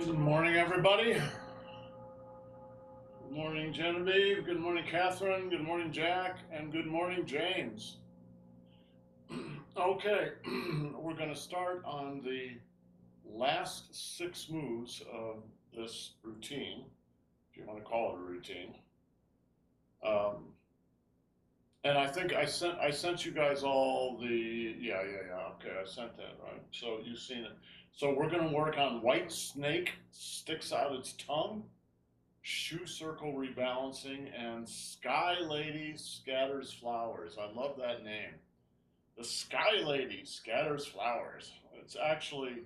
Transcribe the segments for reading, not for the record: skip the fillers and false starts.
Good morning, everybody. Good morning, Genevieve. Good morning, Catherine. Good morning, Jack. And good morning, James. Okay, we're going to start on the last 6 moves of this routine, if you want to call it a routine. And I think I sent you guys all the yeah. Okay, I sent that, right. So you've seen it. So we're going to work on white snake sticks out its tongue, shoe circle rebalancing, and Sky Lady scatters flowers. I love that name. The Sky Lady scatters flowers. It's actually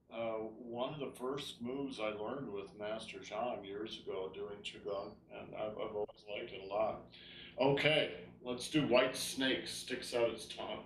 one of the first moves I learned with Master Zhang years ago doing Qigong, and I've always liked it a lot. Okay, let's do white snake sticks out its tongue.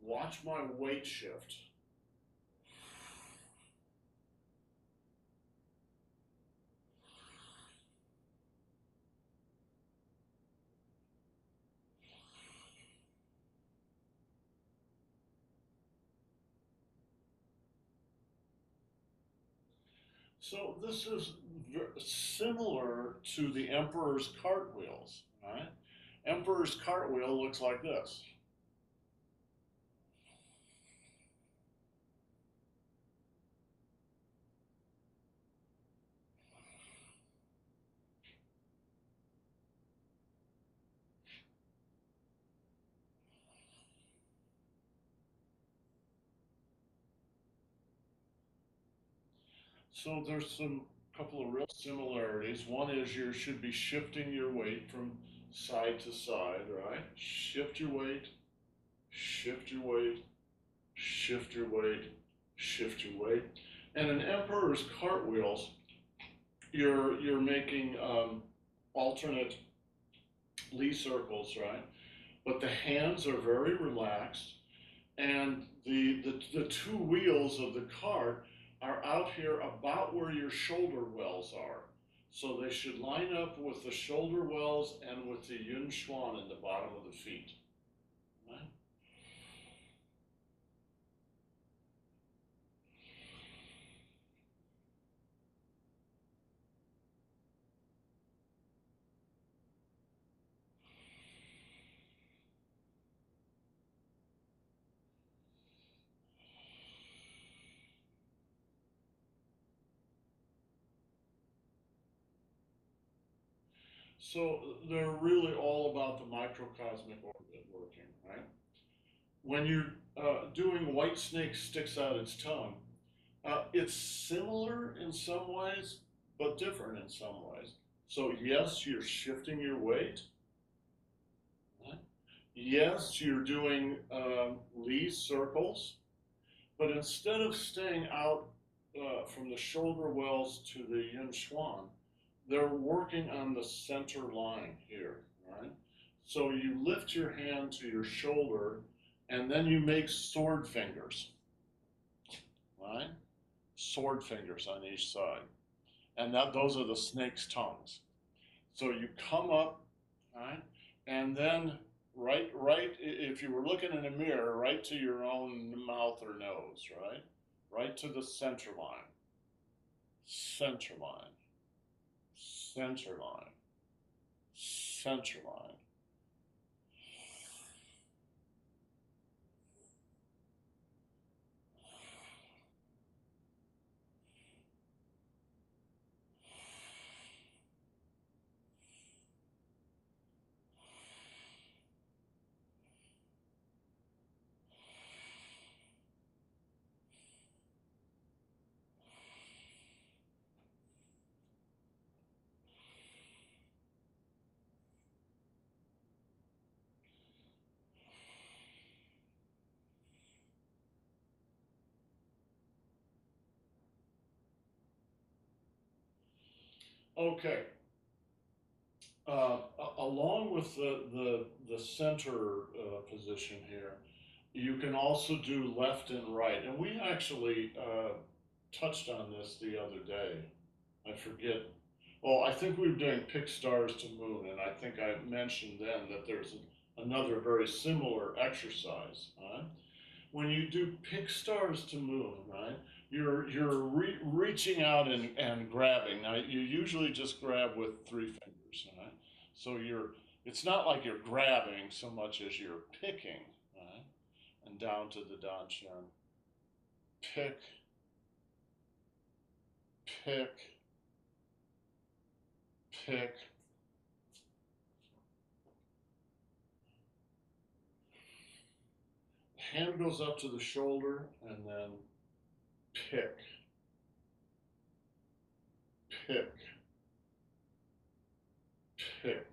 Watch my weight shift. So this is similar to the Emperor's cartwheels, right? Emperor's cartwheel looks like this. So there's some couple of real similarities. One is you should be shifting your weight from side to side, right? Shift your weight, shift your weight, shift your weight, shift your weight. And in Emperor's cartwheels, you're making alternate Lee circles, right? But the hands are very relaxed, and the two wheels of the cart are out here about where your shoulder wells are. So they should line up with the shoulder wells and with the Yun Xuan in the bottom of the feet. Right? So they're really all about the microcosmic orbit working, right? When you're doing white snake sticks out its tongue, it's similar in some ways, but different in some ways. So yes, you're shifting your weight. Right? Yes, you're doing Lee circles, but instead of staying out from the shoulder wells to the Yin Xuan, they're working on the center line here, right? So you lift your hand to your shoulder, and then you make sword fingers, right? Sword fingers on each side. And those are the snake's tongues. So you come up, right? And then right, if you were looking in a mirror, right to your own mouth or nose, right? Right to the center line. center line, center line, center line. Okay. Along with the center position here, you can also do left and right. And we actually touched on this the other day. I forget. Oh, I think we were doing pick stars to moon, and I think I mentioned then that there's another very similar exercise. Right? When you do pick stars to moon, right? You're reaching out and grabbing. Now you usually just grab with three fingers, right? So it's not like you're grabbing so much as you're picking, right? And down to the Dan Shen. Pick, pick, pick. Hand goes up to the shoulder and then pick, pick, pick.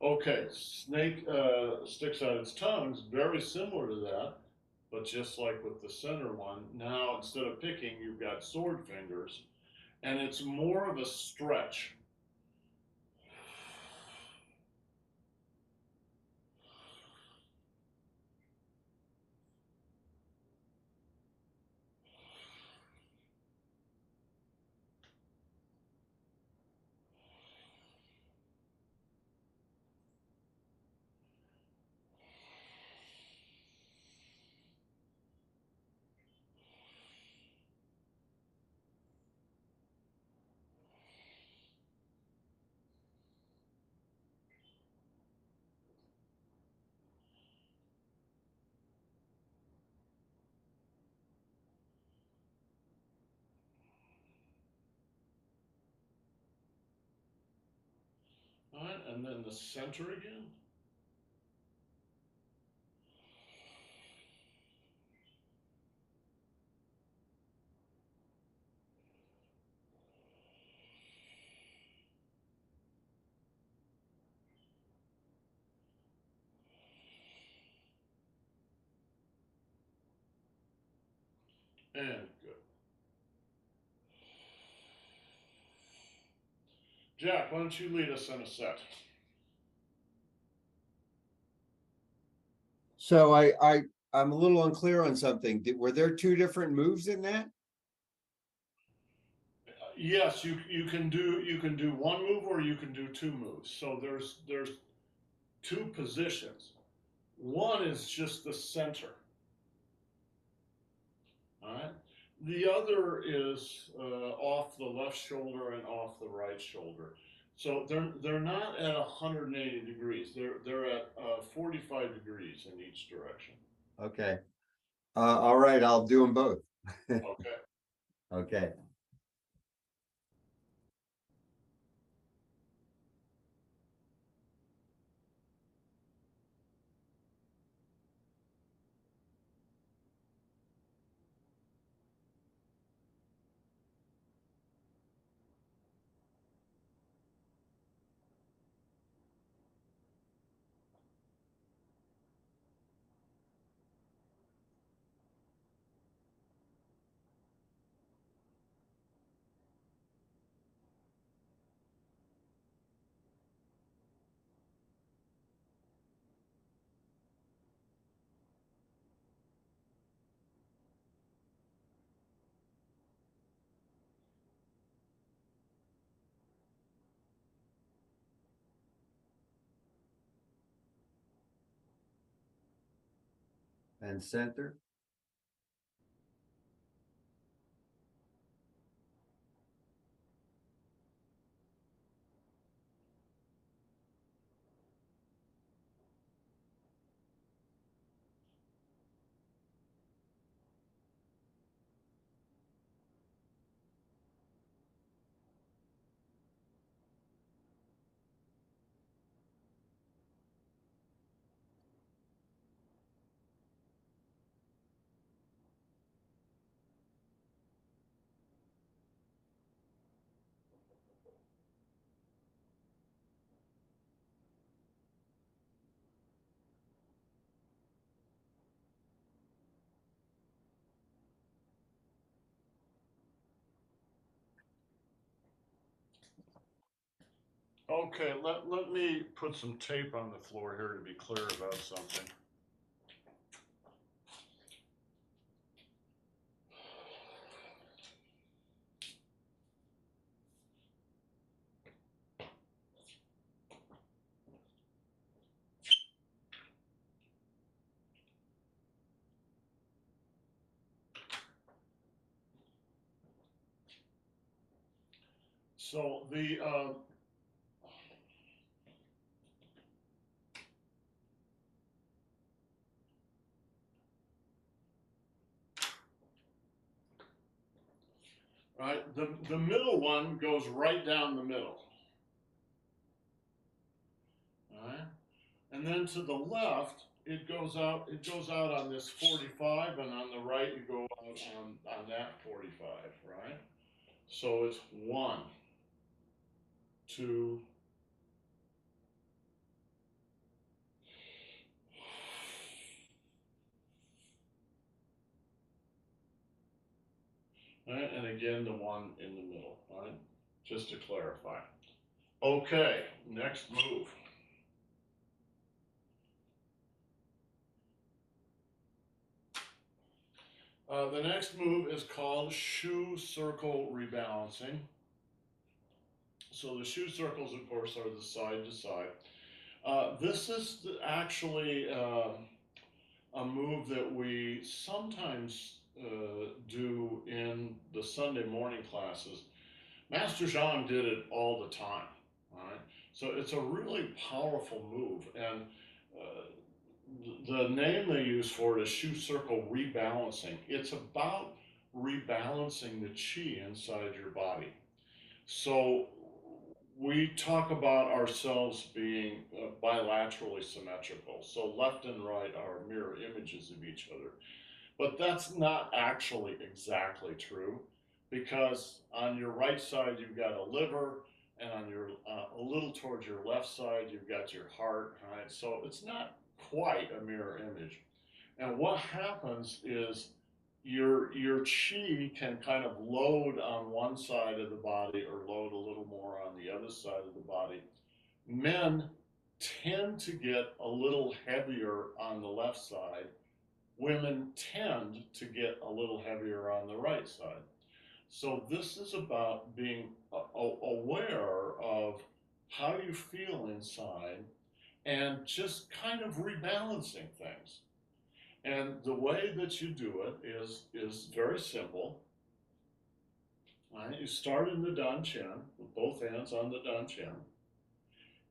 Okay, snake sticks out its tongue, is very similar to that, but just like with the center one, now instead of picking, you've got sword fingers, and it's more of a stretch. All right, and then the center again. And good. Jack, why don't you lead us in a set? So I'm a little unclear on something. Were there two different moves in that? Yes, you can do one move or you can do two moves. So there's two positions. One is just the center. All right. The other is off the left shoulder and off the right shoulder. So they're not at 180 degrees. They're at 45 degrees in each direction. Okay. All right, I'll do them both. Okay. Okay. And center. Okay, let me put some tape on the floor here to be clear about something. So the right, the middle one goes right down the middle. All right, and then to the left, it goes out on this 45, and on the right you go out on that 45, right? So it's 1, 2, right? And again the one in the middle, right? Just to clarify. Okay, next move. The next move is called shoe circle rebalancing. So the shoe circles, of course, are the side to side. This is actually a move that we sometimes do in the Sunday morning classes. Master Zhang did it all the time, right? So it's a really powerful move, and the name they use for it is shoe circle rebalancing. It's about rebalancing the chi inside your body. So we talk about ourselves being bilaterally symmetrical. So left and right are mirror images of each other. But that's not actually exactly true, because on your right side you've got a liver, and on your a little towards your left side you've got your heart, right? So it's not quite a mirror image. And what happens is your chi can kind of load on one side of the body or load a little more on the other side of the body. Men tend to get a little heavier on the left side. Women tend to get a little heavier on the right side. So this is about being aware of how you feel inside and just kind of rebalancing things. And the way that you do it is very simple. Right? You start in the Dan Chen with both hands on the Dan Chen,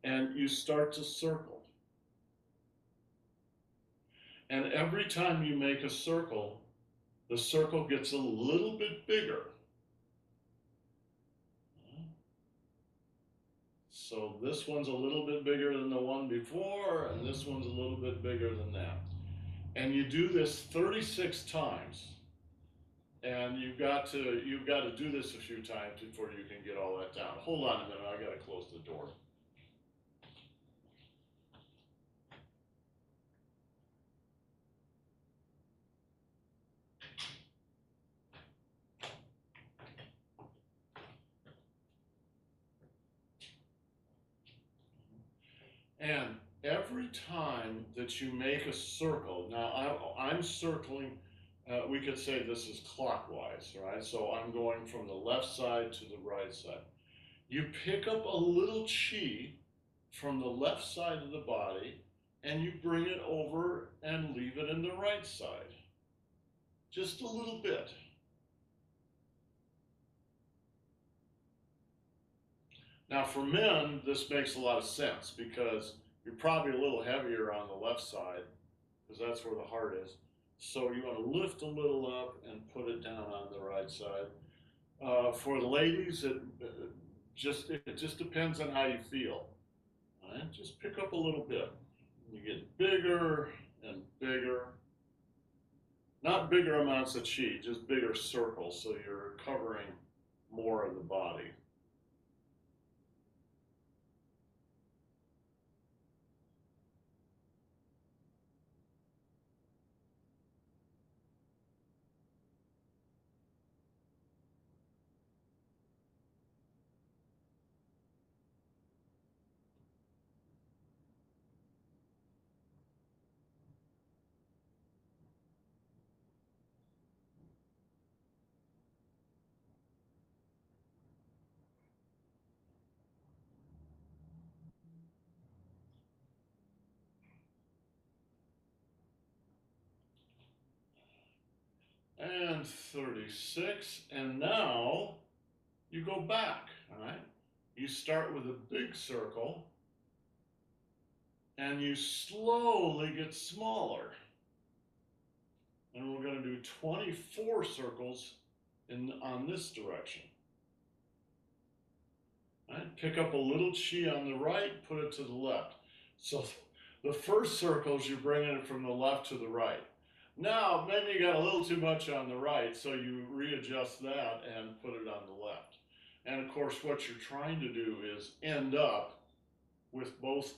and you start to circle. And every time you make a circle, the circle gets a little bit bigger. So this one's a little bit bigger than the one before, and this one's a little bit bigger than that. And you do this 36 times. And you've got to do this a few times before you can get all that down. Hold on a minute, I gotta close the door. And every time that you make a circle, now I'm circling, we could say this is clockwise, right? So I'm going from the left side to the right side. You pick up a little chi from the left side of the body and you bring it over and leave it in the right side. Just a little bit. Now for men, this makes a lot of sense because you're probably a little heavier on the left side because that's where the heart is. So you want to lift a little up and put it down on the right side. For the ladies, it just depends on how you feel. Right? Just pick up a little bit. You get bigger and bigger. Not bigger amounts of chi, just bigger circles, so you're covering more of the body. and 36. And now you go back, all right? You start with a big circle and you slowly get smaller. And we're going to do 24 circles on this direction. Right? Pick up a little chi on the right, put it to the left. So the first circles, you're bringing it from the left to the right. Now, maybe you got a little too much on the right, so you readjust that and put it on the left. And of course, what you're trying to do is end up with both,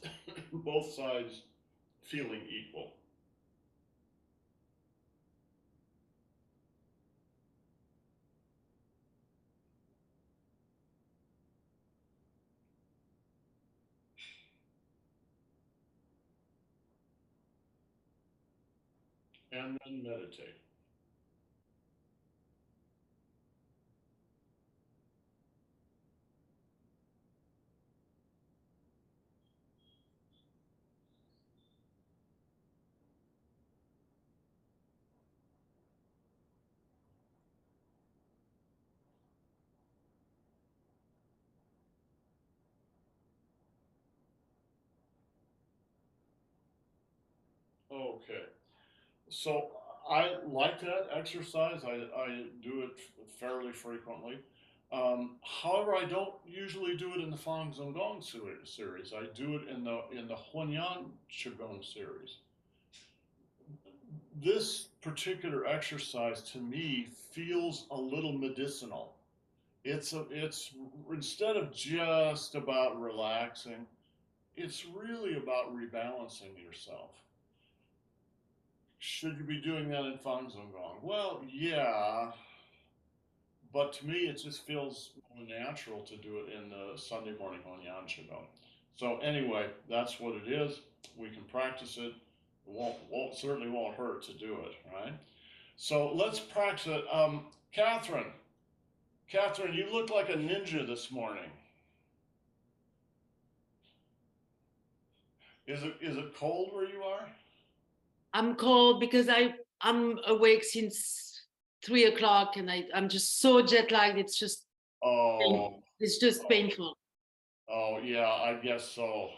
both sides feeling equal. And then meditate. Okay. So I like that exercise. I do it fairly frequently. However, I don't usually do it in the FANG and GONG series. I do it in the Huanyan Qigong series. This particular exercise to me feels a little medicinal. It's instead of just about relaxing, it's really about rebalancing yourself. Should you be doing that in Fang Gong? Well, yeah, but to me, it just feels more natural to do it in the Sunday morning Hongyan Qigong. So anyway, that's what it is. We can practice it. It certainly won't hurt to do it, right? So let's practice it. Catherine, you look like a ninja this morning. Is it cold where you are? I'm cold because I'm awake since 3 o'clock and I'm just so jet lagged. Oh, It's just painful. oh yeah, I guess so.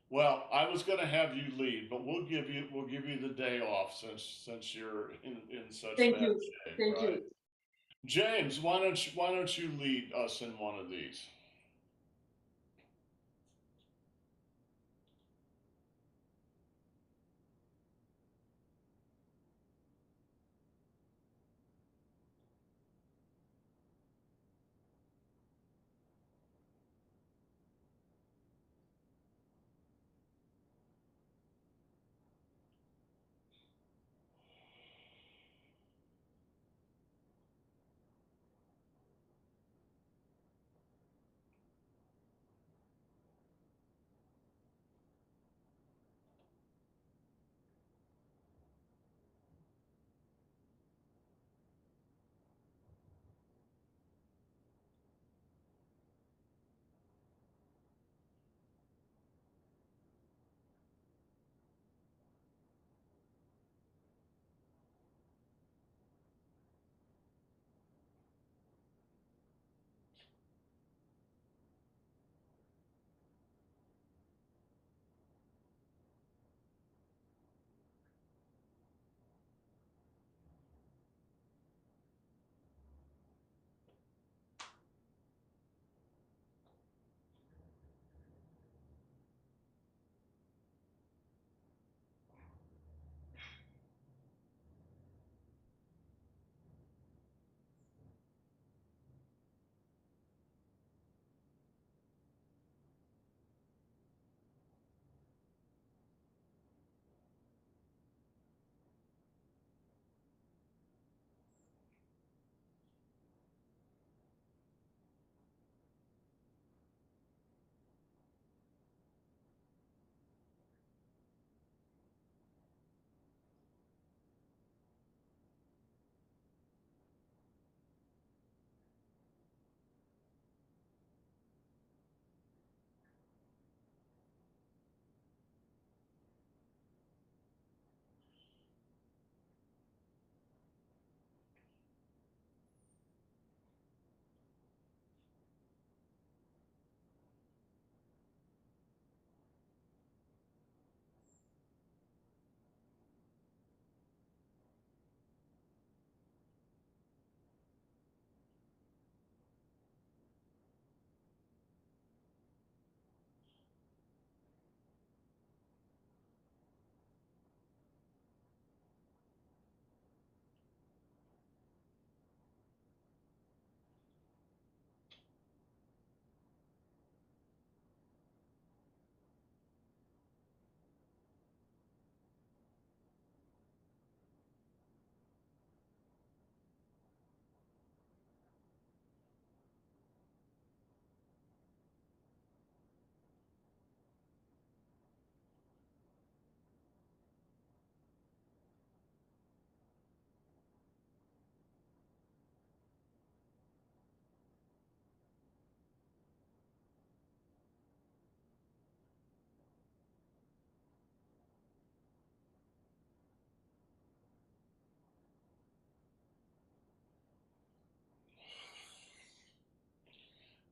Well, I was going to have you lead, but we'll give you the day off since you're in such Thank bad you. shape, Thank right? you. James, why don't you lead us in one of these?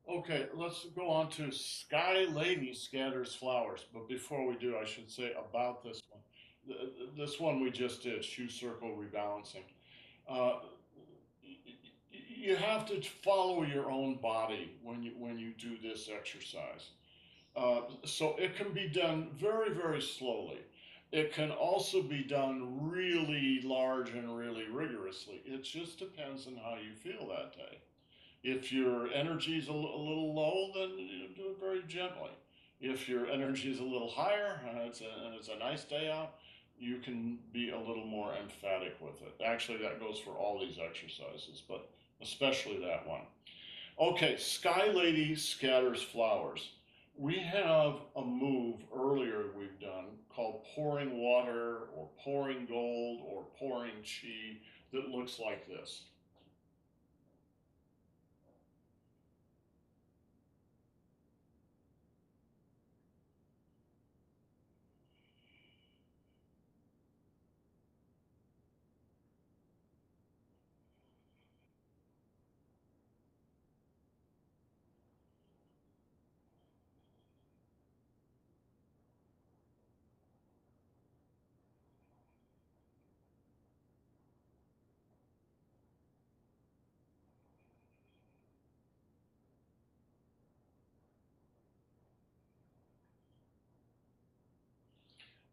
Okay, let's go on to Sky Lady Scatters Flowers. But before we do, I should say about this one. This one we just did, shoe circle rebalancing. Uh, you have to follow your own body when you do this exercise. So it can be done very, very slowly. It can also be done really large and really rigorously. It just depends on how you feel that day. If your energy is a little low, then you do it very gently. If your energy is a little higher and it's a nice day out, you can be a little more emphatic with it. Actually, that goes for all these exercises, but especially that one. Okay, Sky Lady scatters flowers. We have a move earlier we've done called pouring water or pouring gold or pouring chi that looks like this.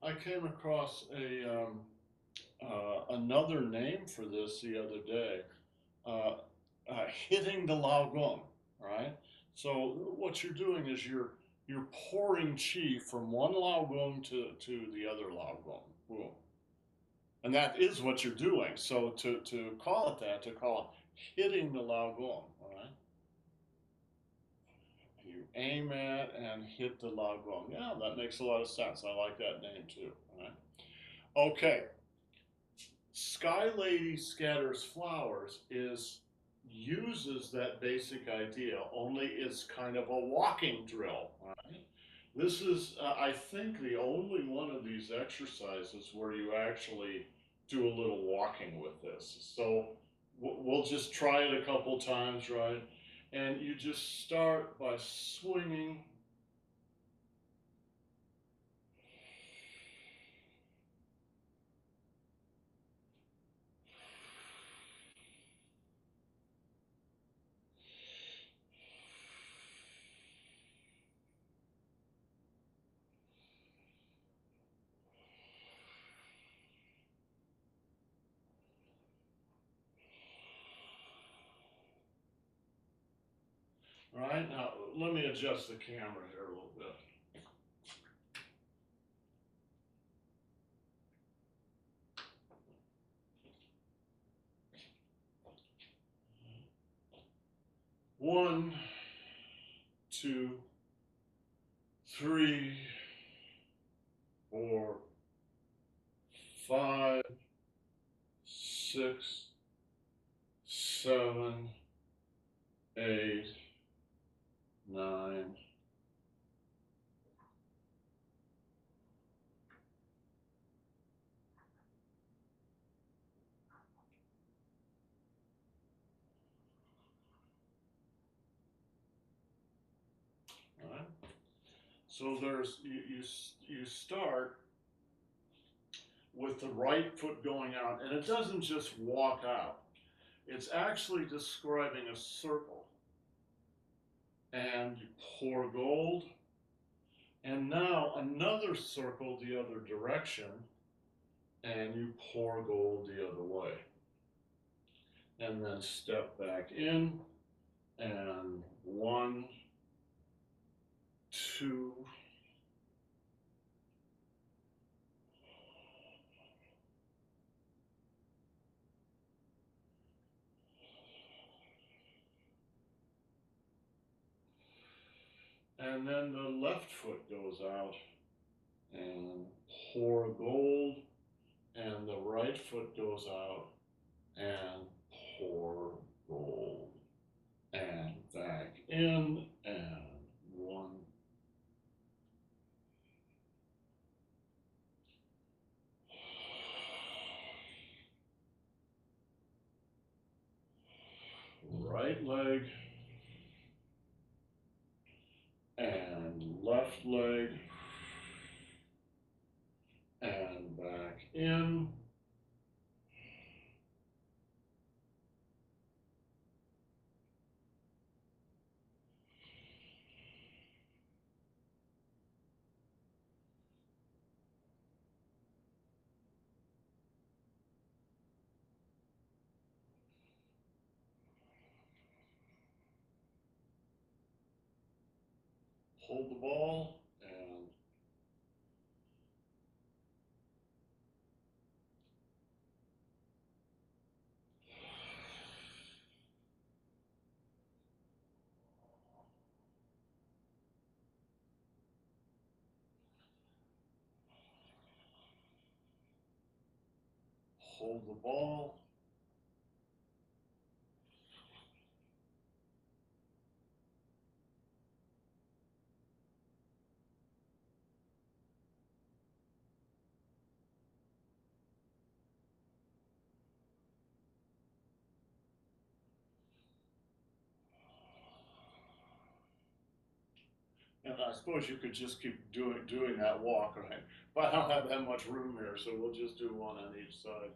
I came across another name for this the other day, uh, hitting the Lao Gong, right? So what you're doing is you're pouring chi from one Lao Gong to the other Lao Gong. Boom. And that is what you're doing. So to call it that, to call it hitting the Lao Gong, all right? You aim at and hit the Lao Gong. Yeah, that makes a lot of sense. I like that name too, all right? Okay, Sky Lady Scatters Flowers is uses that basic idea, only it's kind of a walking drill. Right? This is, I think, the only one of these exercises where you actually do a little walking with this. So we'll just try it a couple times, right? And you just start by swinging. Right now, let me adjust the camera here a little bit. One, two, three, four, five, six, seven, eight, nine. All right. So there's you start with the right foot going out, and it doesn't just walk out. It's actually describing a circle. And you pour gold, and now another circle the other direction, and you pour gold the other way. And then step back in, and one, two, and then the left foot goes out and pour gold, and the right foot goes out and pour gold, and back in, and one. Right leg, in. Hold the ball and hold the ball. And I suppose you could just keep doing that walk, right? But I don't have that much room here, so we'll just do one on each side.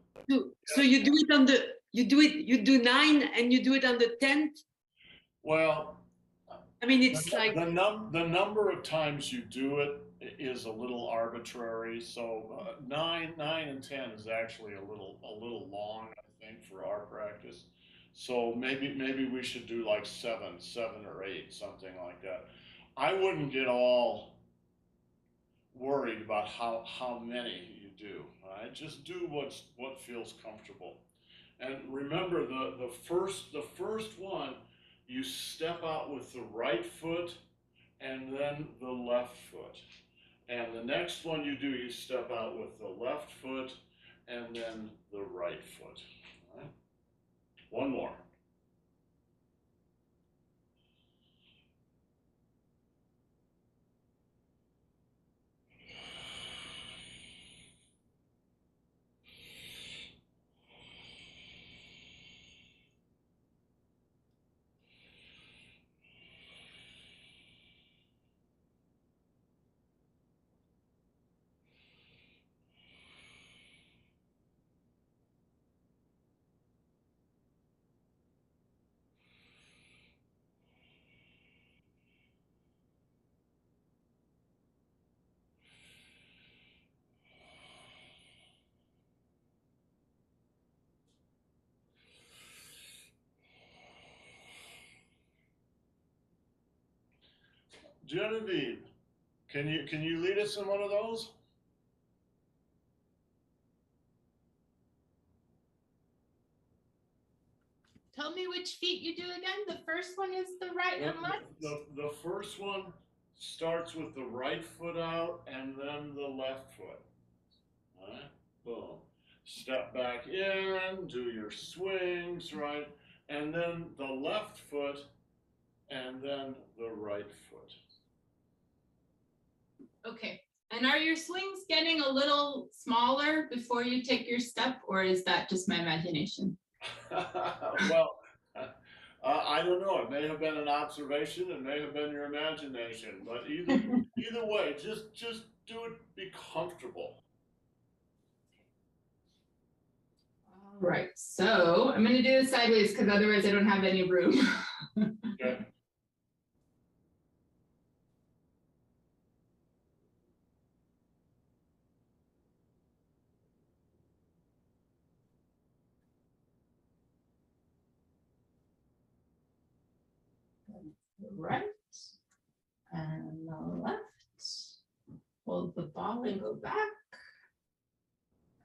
So you do it on the, you do 9 and you do it on the 10th? Well, I mean, it's like, the number of times you do it is a little arbitrary. So 9 and 10 is actually a little long, I think, for our practice. So maybe we should do like 7 or 8, something like that. I wouldn't get all worried about how many you do. Right? Just do what feels comfortable. And remember the first one, you step out with the right foot and then the left foot. And the next one you do, you step out with the left foot and then the right foot. All right? One more. Genevieve, can you lead us in one of those? Tell me which feet you do again. The first one is the right and left. The first one starts with the right foot out and then the left foot. All right, boom. Step back in, do your swings, right? And then the left foot and then the right foot. Okay. And are your swings getting a little smaller before you take your step, or is that just my imagination? Well, I don't know. It may have been an observation. It may have been your imagination. But either way, just do it. Be comfortable. All right. So I'm going to do this sideways because otherwise I don't have any room. Okay. The right and the left. Hold the ball and go back.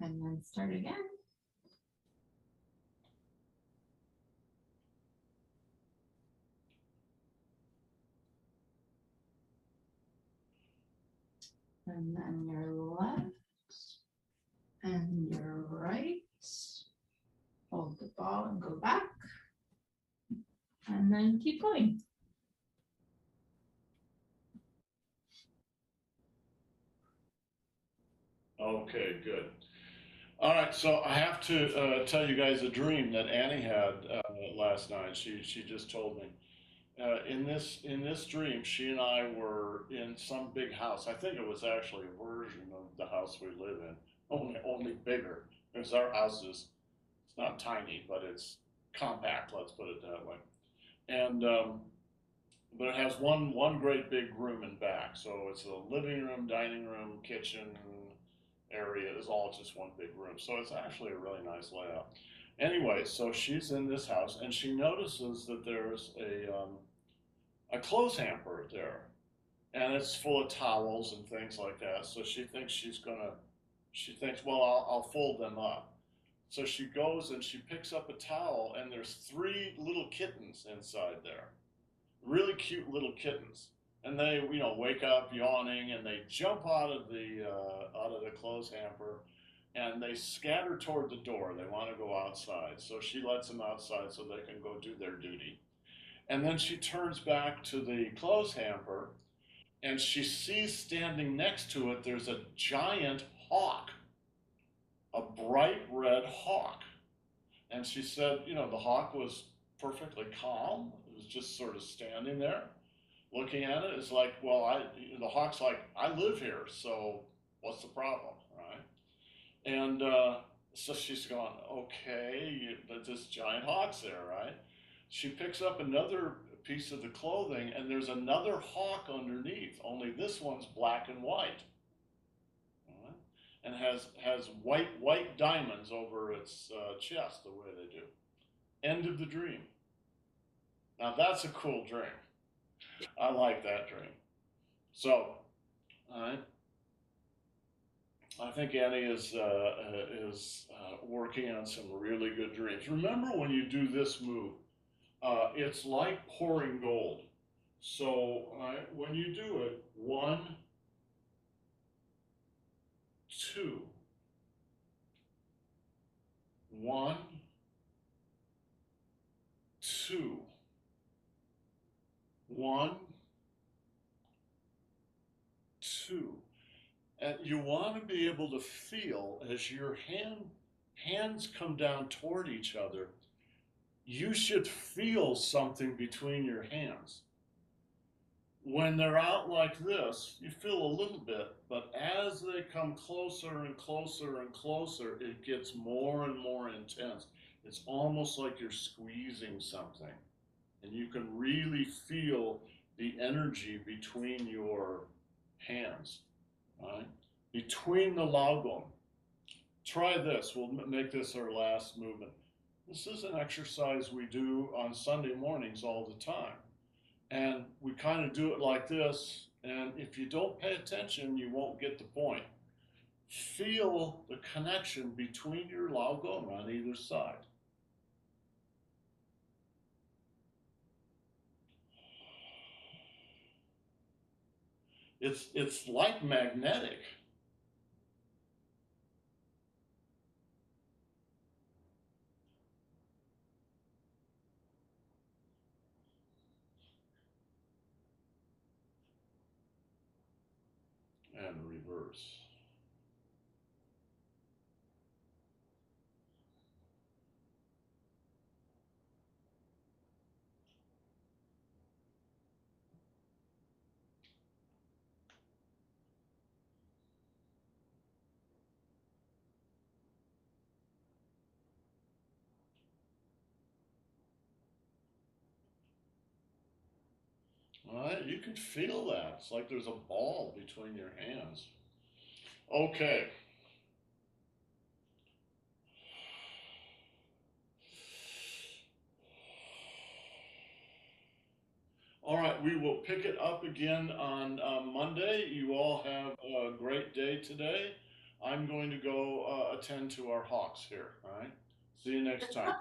And then start again. And then your left and your right. Hold the ball and go back. And then keep going. Okay, good. All right, so I have to tell you guys a dream that Annie had last night. She just told me. In this dream, she and I were in some big house. I think it was actually a version of the house we live in. only bigger, because our house is, it's not tiny, but it's compact, let's put it that way. And, but it has one great big room in back. So it's a living room, dining room, kitchen area is all just one big room. So it's actually a really nice layout. Anyway, so she's in this house and she notices that there's a clothes hamper there, and it's full of towels and things like that. So she thinks she thinks, well, I'll fold them up. So she goes and she picks up a towel, and there's 3 little kittens inside there, really cute little kittens. And they, wake up yawning, and they jump out of the clothes hamper, and they scatter toward the door. They want to go outside, so she lets them outside so they can go do their duty. And then she turns back to the clothes hamper, and she sees standing next to it, there's a giant hawk, a bright red hawk. And she said, the hawk was perfectly calm. It was just sort of standing there looking at it. It's like, well, the hawk's like, I live here, so what's the problem, right? And so she's going, okay, but this giant hawk's there, right? She picks up another piece of the clothing, and there's another hawk underneath, only this one's black and white, right? And has white diamonds over its chest, the way they do. End of the dream. Now that's a cool dream. I like that dream. So, I think Annie is working on some really good dreams. Remember, when you do this move, it's like pouring gold. So when you do it, 1, 2, 1, 2, 1, 2. And you want to be able to feel as your hands come down toward each other. You should feel something between your hands. When they're out like this, you feel a little bit, but as they come closer and closer and closer, it gets more and more intense. It's almost like you're squeezing something, and you can really feel the energy between your hands, right? Between the lagom. Try this. We'll make this our last movement. This is an exercise we do on Sunday mornings all the time. And we kind of do it like this, and if you don't pay attention, you won't get the point. Feel the connection between your lagom on either side. It's like magnetic. And reverse. All right, you can feel that. It's like there's a ball between your hands. Okay. All right, we will pick it up again on Monday. You all have a great day today. I'm going to go attend to our hawks here. All right. See you next time.